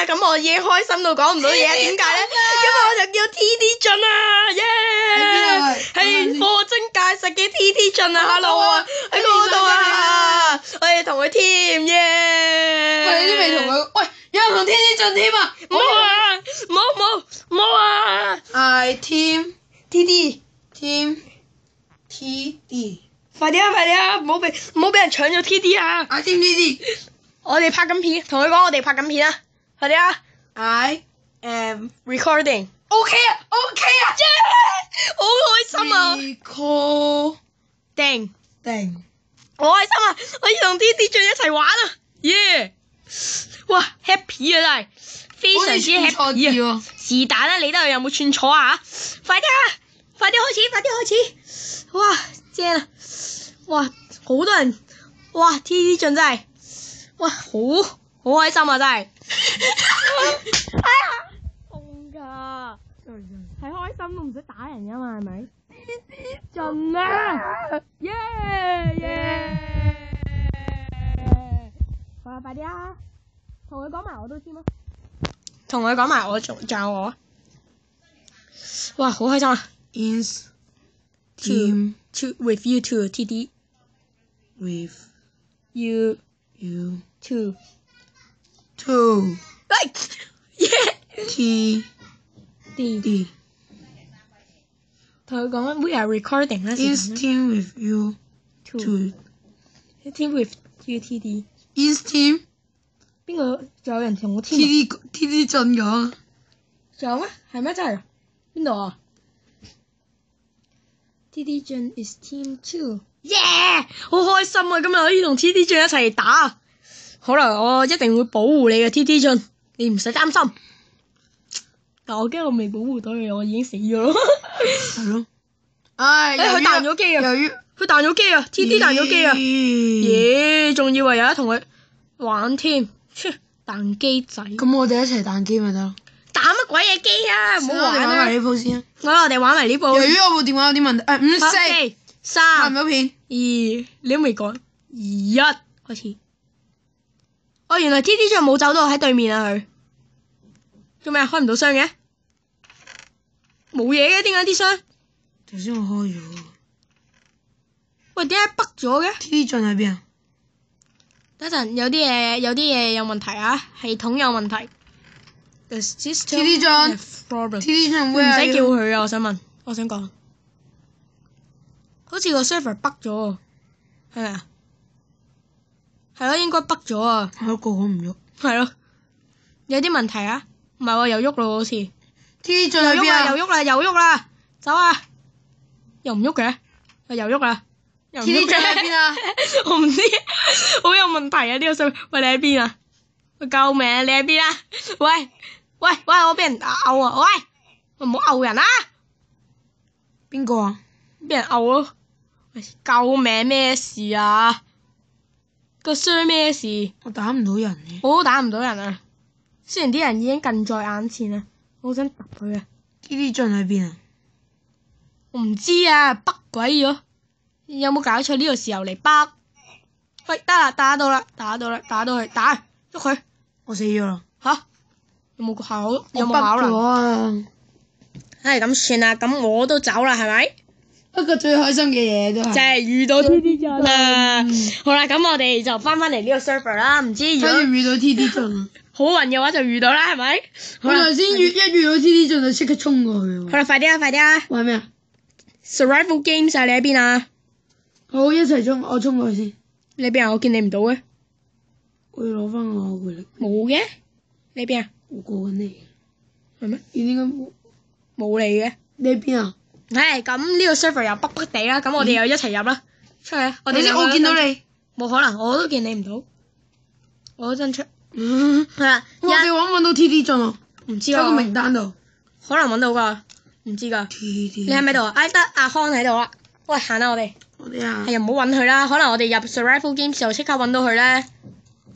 啦，咁我已經開心到講唔到嘢，點解咧？因為我就叫 TT 俊啊，耶！係貨真價實嘅 TT 俊啊 ，hello 啊，喺嗰度啊，我哋同佢 team 耶！喂，你都未同佢，喂，有人同 TT 進添啊！冇啊，冇啊 I team ！TT， TD，快啲啊！唔好俾人搶咗 TT 啊！ I team TD，我哋拍緊片，同佢講我哋拍緊片啊！快啲啊 I am ！Recording。 OK 啊，好開心啊！ Recording，好開心啊！我要同 TT 俊一齊玩啊！耶！哇 ，happy 啊真係，非常之 happy 啊！是但啦，你都有冇串錯啊？快啲啊！快啲開始！哇，正啊！哇，好多人！哇 ，TT 俊真係，哇，好開心啊真係！哎呀，痛㗎！係開心都唔使打人㗎嘛，係咪？盡啊！耶！好啦，快啲啊！同佢講埋我都知嗎？同佢講埋我仲有我啊！哇，好開心啊 Is team！With you too, TT. with You two too. Like, yeah. TD 同佢講 we are recording 啦。is team with you two. Team with you, TD. is team 邊個仲有人同我 team 啊？ TD 進咗。仲有咩？係咩真係？邊度啊？TT 俊 is team two，耶！好開心啊！今日可以同 TT 俊一齊打，好啦，我一定會保護你嘅 TT 俊，你唔使擔心。但我驚我未保護到佢，我已經死咗咯。係咯。唉，佢彈咗機啊！佢彈咗機啊 ！TT 彈咗機啊！耶！仲以為有得同佢玩添，彈機仔。咁我哋一齊彈機咪得咯。打乜鬼嘢機啊！唔好玩啦！玩埋呢鋪先。好啦，我哋玩埋呢部。由於我部電話有啲問題，5、4、3、拍唔到片。2，你都未講，1開始。哦，原來 TT 仲冇走到喺對面啊！佢做咩啊？開唔到箱嘅？冇嘢嘅，點解啲箱？頭先我開咗。喂，點解北咗嘅 TT 進喺邊啊？等陣有啲嘢有問題啊！系統有問題。TT 進你唔 where 使叫佢啊！我想講，好似個 server 北咗喎，係咪啊？係咯，應該北咗啊！係咯，個唔喐。係咯，有啲問題啊？唔係喎，又喐咯好似。TT 進喺邊啊？又喐啦，走啊！又唔喐嘅，又喐啦，又唔喐 TT 進喺邊啊？我唔知，好有問題啊！呢個 server，喂，你喺邊啊？喂，救命！你喺邊啊？喂，我俾人毆啊！喂，唔好毆人啊！邊個啊？俾人毆咯！喂，救命！咩事啊？個衰咩事？我打唔到人嘅。我都打唔到人啊！雖然啲人已經近在眼前啊，我好想揼佢啊！ TT 進喺邊啊？我唔知啊，北鬼咗！有冇搞錯呢個時候嚟北？喂，得啦，打到佢，打喐佢！我死咗啦！吓？有冇考我能？啊！唉，咁算啦，咁我都走啦，係咪？不過最開心嘅嘢都係就係遇到 TT 進啦！好啦，咁我哋就翻嚟呢個 server 啦。唔知如果睇唔遇到 TT 進啊！好運嘅話就遇到啦，係咪？我頭先一遇到 TT 進就即刻衝過去喎。好啦，快啲啊！玩咩啊 ？Survival Games 啊，你喺邊啊？好，一齊衝！我衝過去先。你喺邊啊？我見你唔到嘅。我要攞翻我回力。冇嘅。你喺邊啊？我過緊你。係咩？應該冇你嘅。你喺邊啊？唉，咁呢個 server 又北北地啦，咁我哋又一齊入啦，出去啊！我見到你。冇可能，我都見你唔到。我都真出。係啦。我哋揾到 TT 進啊！唔知啊。喺個名單度。可能揾到㗎，唔知㗎。TT。你喺咪度啊？唉，得阿康喺度啦。喂，行啦我哋。我哋啊。係又唔好揾佢啦，可能我哋入 Survival Games 就即刻揾到佢咧。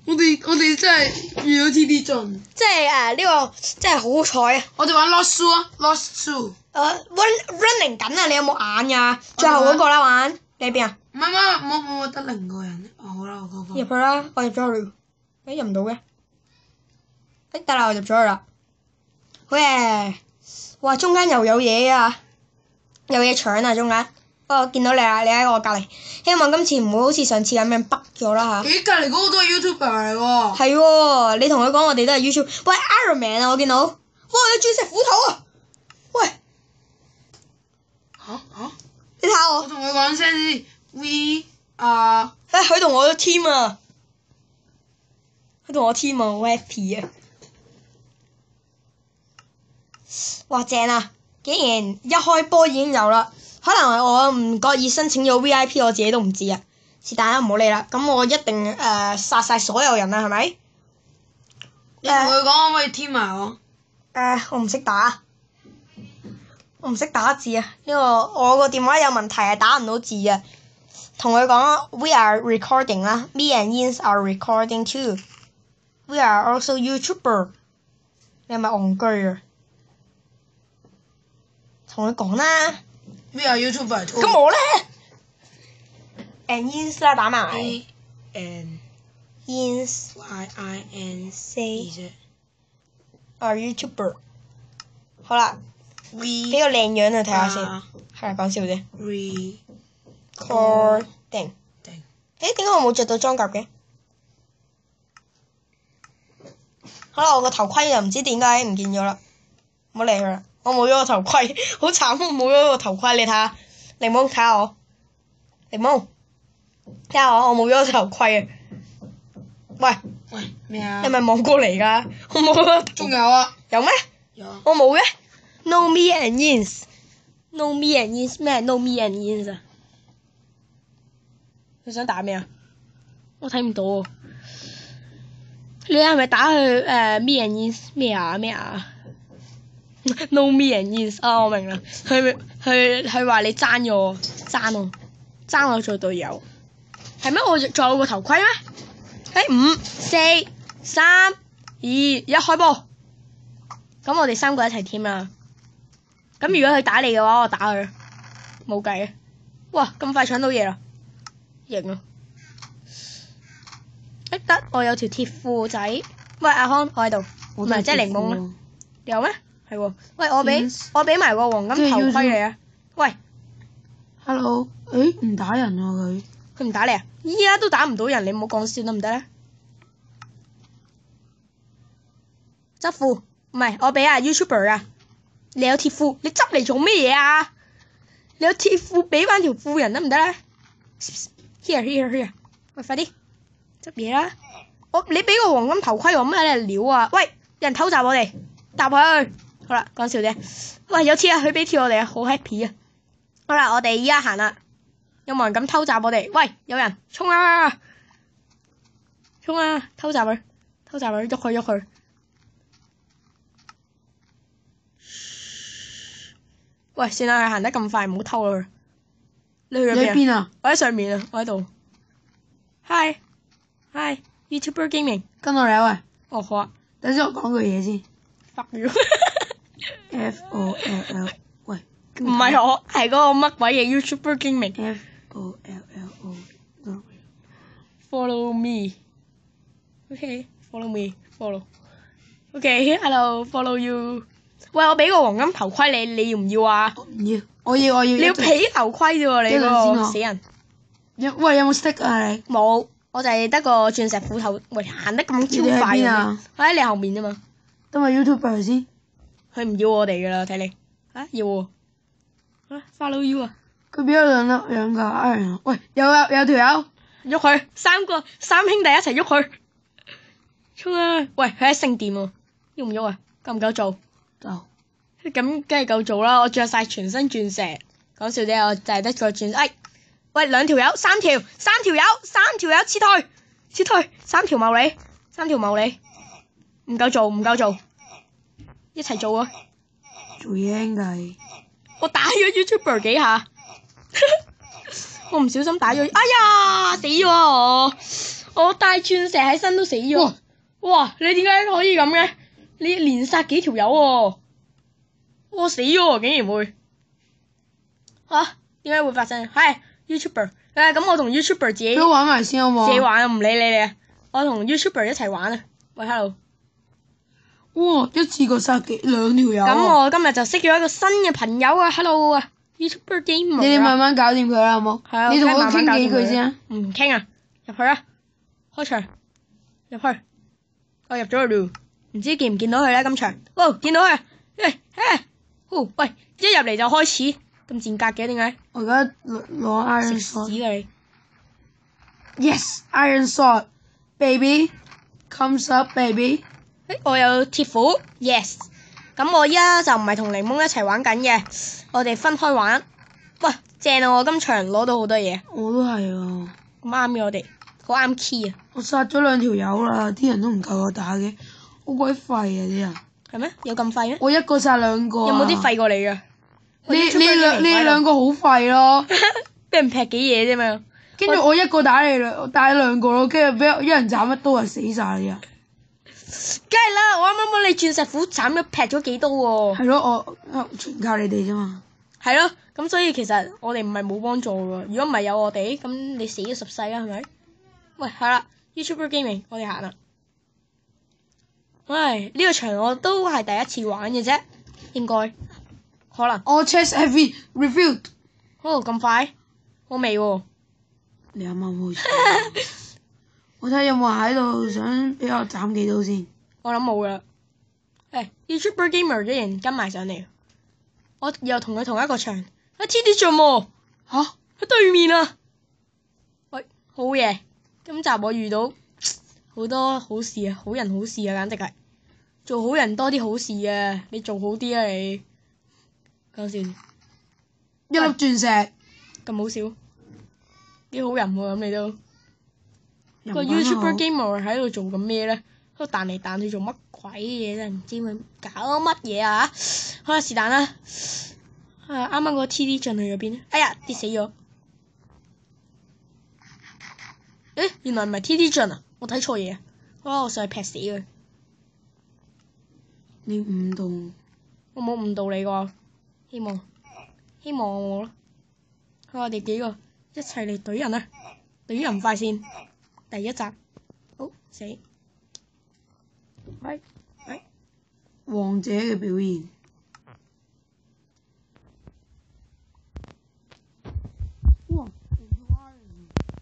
我哋真係遇到 TT 進。即係呢個真係好彩啊！我哋玩 Lost Two 啊 ，Lost Two。running 緊啊！你有冇眼㗎？最後嗰個啦玩，你喺邊啊？唔係，冇得0個人。好啦，我嗰個。入去啦，我入咗去。入唔到嘅。得啦，我入咗去啦。好嘢！哇，中間又有嘢啊，有嘢搶啊中間。不過見到你啦，你喺我隔離。希望今次唔會好似上次咁樣北咗啦嚇。咦，隔離嗰個都係 YouTuber 嚟喎。係喎，你同佢講我哋都係 YouTube。喂 Iron Man 啊，我見到。哇，有鑽石斧頭啊！喂。嚇？你睇下我。我同佢講聲先 ，We are。佢同我 team 啊！佢同我 team 啊，好 happy 啊！哇，正啊！竟然一開波已經有啦，可能係我唔覺意申請咗 VIP， 我自己都唔知啊。是但啦，唔好理啦。咁我一定殺晒所有人啦，係咪？你同佢講可唔可以 team 埋我？我唔識打，我唔識打字啊！呢個我個電話有問題啊，打唔到字啊。同佢講 We are recording 啦 ，Me and Yins are recording too. We are also YouTuber。你係咪戇居啊？同佢講啦。We are YouTuber too。咁我咧 ？And Yins 啦，打埋。And Yins YINC are YouTuber。好啦， We 俾個靚樣佢睇下先。係講笑啫。Recording。點解我冇着到裝甲嘅？好啦，我個頭盔又唔知點解唔見咗啦，唔好理佢啦。我冇咗個頭盔，好慘，我冇咗個頭盔。你睇下，檸檬睇下我，檸檬睇下我冇咗個頭盔啊！喂，咩啊？你係咪望過嚟㗎？我冇咗。仲有啊？有咩？有。我冇嘅。No me and Yins。No me and Yins 咩 ？No me and Yins 啊！佢想打咩啊？我睇唔到喎。你係咪打去me and Yins 咩啊？No me and Yins 啊！我明啦，佢話你爭咗我，爭我做隊友，係咩？我仲有個頭盔咩？5、4、3、2、1開波，咁我哋3個一齊 team 啦。咁如果佢打你嘅話，我打佢，冇計啊！哇，咁快搶到嘢啦，型啊！得，我有條鐵褲仔。喂，阿康，我喺度，唔係即係檸檬啦。有咩？係喎。喂，我俾埋個黃金頭盔你啊。喂 ，Hello，誒唔打人啊佢。佢唔打你啊？依家都打唔到人，你唔好講笑得唔得咧？執褲，唔係我俾啊 YouTuber 啊。你有鐵褲，你執嚟做咩嘢啊？你有鐵褲，俾翻條褲人得唔得咧 ？Here，喂，快啲執嘢啦！你俾個黃金頭盔我咩料啊？喂，有人偷襲我哋，搭佢去。好啦，講笑啫。喂，有鐵啊，佢俾鐵我哋啊，好 happy 啊！好啦，我哋依家行啦。有冇人敢偷襲我哋？喂，有人衝啊！衝啊！偷襲佢，喐佢。喂，算啦，佢行得咁快，唔好偷佢。你去咗邊啊？我喺上面啊，我喺度。Hi，YouTuber Gaming，跟我嚟啊喂。哦好啊。等先我講句嘢先。Fuck you。FOLL，喂。唔係我，係嗰個乜鬼嘢 YouTuber Gaming。FOLLOW me。Okay，follow me，follow。Okay，hello，follow you。喂，我俾個黃金頭盔你，你要唔要啊？唔要，我要。你要皮頭盔啫喎，你個死人。喂，有冇 stick 啊你？冇，我就係得個鑽石斧頭。喂，行得咁超快嘅，我喺你後面啫嘛。等我 YouTuber 先。佢唔要我哋噶啦，睇你。要喎。follow you 啊。佢俾咗兩個 iron。喂，有條友。喐佢，三兄弟一齊喐佢。衝啊！喂，佢喺聖殿喎，喐唔喐啊？夠唔夠做？夠。咁梗係夠做啦！我着晒全身鑽石，講笑啫，我就係得個鑽石。喂，三條友，撤退，三條茂利，唔夠做，一齊做啊！做嘢兄弟。我打咗 YouTuber 幾下，我唔小心打咗，哎呀死咗我帶鑽石喺身都死咗。哇！你點解可以咁嘅？你連殺幾條友喎？我死咗竟然會點解會發生？係 YouTuber 咁我同 YouTuber 自己都玩埋先好冇？自己玩啊，唔理你哋啊！我同 YouTuber 一齊玩啊！喂 ，hello，哇！一次過殺兩條友啊。咁我今日就識咗一個新嘅朋友啊 ，Hello 啊 ，YouTuber Gamer 啊。你哋慢慢搞掂佢啦，好冇？係啊，你同我慢慢搞掂傾幾句佢先啊。唔傾啊，入去啊，開場，入去。我入咗去，唔知見唔見到佢咧？今場，哦，見到佢，喂，一入嚟就開始咁賤格嘅，點解？我而家攞 Iron 食屎 Sword。啊你！ Yes，Iron Sword，baby，comes up，baby。我有鐵斧 ，yes。咁我依家就唔係同檸檬一齊玩緊嘅，我哋分開玩。喂，正啊！我今場攞到好多嘢，我都係啊。咁啱嘅我哋，好啱 key 啊！我殺咗兩條友啦，啲人都唔夠我打嘅，好鬼廢啊啲人。係咩？有咁廢咩？我一個殺兩個啊。有冇啲廢過你㗎？你兩個好廢咯。俾人劈幾嘢啫嘛。跟住我一個打你打兩個咯，跟住俾一人斬一刀就死晒啲人。梗係啦，我啱啱幫你鑽石斧斬咗劈咗幾刀喎。係咯，我全靠你哋啫嘛。係咯，咁所以其實我哋唔係冇幫助喎。如果唔係有我哋，咁你死咗10世啦，係咪？喂，係啦 ，YouTuber Gaming，我哋行啦。唉，呢個場我都係第一次玩嘅啫，應該可能。我 chest heavy refilled。哦，咁快？我未喎。你啱啱好似。我睇下有冇人喺度想俾我斬幾刀先。我諗冇啦。YouTuber Gamer 竟然跟埋上嚟，我又同佢同一個場。TD 進喎。嚇！喺對面啊！喂，好嘢！今集我遇到好多好事啊，好人好事啊，簡直係做好人多啲好事啊！你做好啲啊你。講笑。一粒鑽石。咁好笑？幾好人喎咁你都。個人品好。 YouTuber Gamer 喺度做緊咩咧？喺度彈嚟彈去做乜鬼嘢咧？唔知佢搞乜嘢啊！好啦，是但啦。啱啱個 TD 進去咗邊？哎呀，跌死咗！誒，原來唔係 TD 進啊！我睇錯嘢啊！我上去劈死佢。你誤導。我冇誤導你喎，希望我咯。好，我哋幾個一齊嚟懟人啊！懟人快線，第一集。好死。喂。王者嘅表現。哇！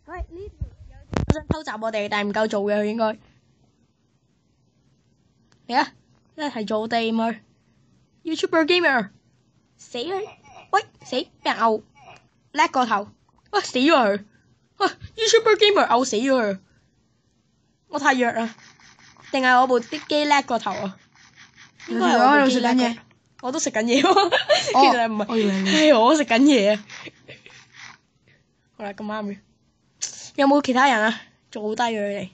喂，呢條有條想偷襲我哋，但係唔夠做嘅佢應該。嚟啊！一齊做地咪 YouTuber Gamer 死佢！喂，死俾人毆叻個頭！喂，死咗佢！喂 YouTuber Gamer 毆死咗佢！我太弱啦，定係我部啲機叻個頭啊？應該係我部機叻嘅。我都食緊嘢喎，其實唔係，係我食緊嘢啊！好啦，咁啱嘅。有冇其他人啊？做好低咗佢哋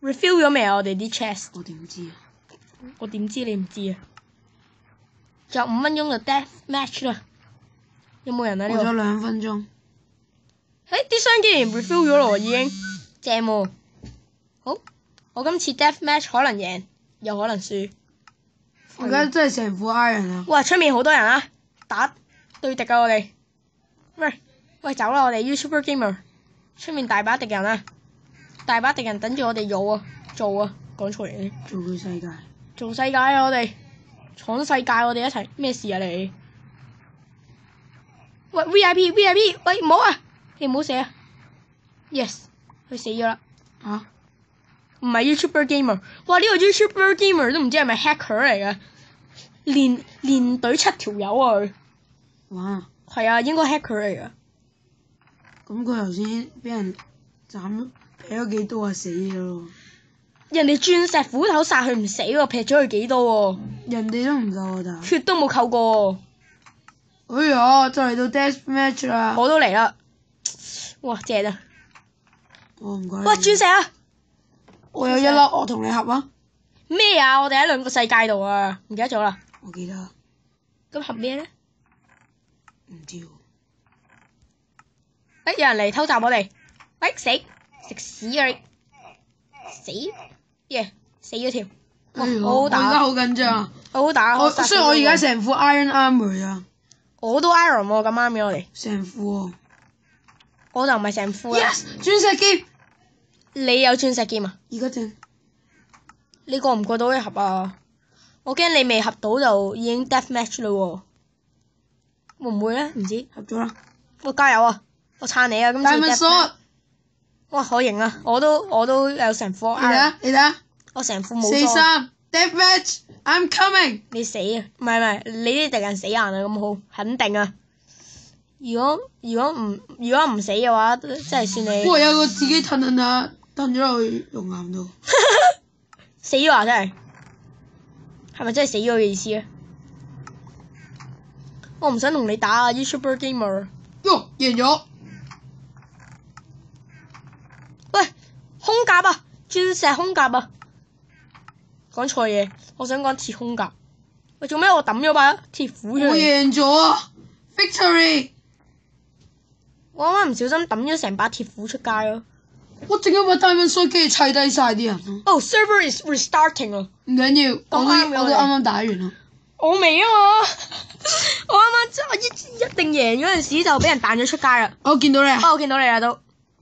refill 咗未啊？我哋啲 chest。我點知啊？我點知你唔知啊？仲有5分鐘就 death match 啦。有冇人啊？呢過咗度？ 2分鐘。啲箱竟然 refill 咗咯，已經正喎。好，我今次 death match 可能贏，又可能輸。我而家真係成副 iron 啊！哇！出面好多人啊，打對敵啊！我哋喂走啦！我哋 YouTuber Gamer 出面大把敵人啊，大把敵人等住我哋做啊，講錯嘢。做佢世界。做世界啊！我哋闖世界，我哋一齊咩事啊你？喂 VIP，喂唔好啊！你唔好死啊 ！Yes， 佢死咗啦。嚇？唔係 YouTuber Gamer，哇！呢個 YouTuber Gamer 都唔知係咪 hacker 嚟㗎，連隊7條友啊佢。哇！係啊，應該 hacker 嚟㗎。咁佢頭先俾人斬劈咗幾刀啊，死咗咯！人哋鑽石斧頭殺佢唔死喎，劈咗佢幾刀喎。人哋都唔夠我打。血都冇扣過喎。哎呀，就嚟到 death match 啦！我都嚟啦。哇，正啊！我唔該。哇，鑽石啊！我有1粒，我同你合啊！咩啊？我哋喺2個世界度啊，唔記得咗啦。我記得。咁合咩咧？唔知喎。有人嚟偷襲我哋。喂，死！食屎啊你！死！耶！死咗條。哎呀，好好打。我而家好緊張。好打。雖然我而家成副 iron armor 啊。我都 iron 喎，咁啱嘅我哋。成副喎。我就唔係成副啊。Yes！鑽石劍。你有鑽石劍啊？而家正。你過唔過到一盒啊？我驚你未合到就已經 death match 嘞喎，會唔會咧？唔知。合咗啦。我加油啊！我撐你啊！今次 Diamond sword。哇，好型啊！我都有成副。你睇下，你睇下。我成副武裝。4-3 death match，I'm coming。你死啊！唔係，你啲敵人死硬啊！咁好，肯定啊！如果唔死嘅話，真係算你。哇！有個自己褪下，褪咗落去熔岩度。死咗啊！真係，係咪真係死咗嘅意思啊？我唔想同你打啊 ！YouTuber gamer。喲，贏咗！喂，空甲啊！鑽石空甲啊！講錯嘢，我想講鐵空甲。喂，做咩我抌咗把鐵斧出嚟？我贏咗啊 ！Victory！我啱啱唔小心抌咗成把鐵斧出街咯。我淨係把 Diamond sword 跟住砌低晒啲人咯。Oh, server is restarting 啊！唔緊要，我都啱啱打完啦。我未啊嘛，我啱啱一定贏嗰陣時就俾人彈咗出街啦。我見到你啊！我見到你啦都。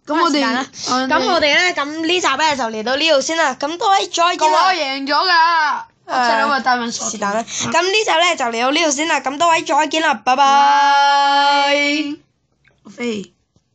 咁我哋咧，咁呢集咧就嚟到呢度先啦。咁多位再見啦。我贏咗㗎。我砌咗把 Diamond sword。是但啦。咁呢集咧就嚟到呢度先啦。咁多位再見啦，拜拜。我飛。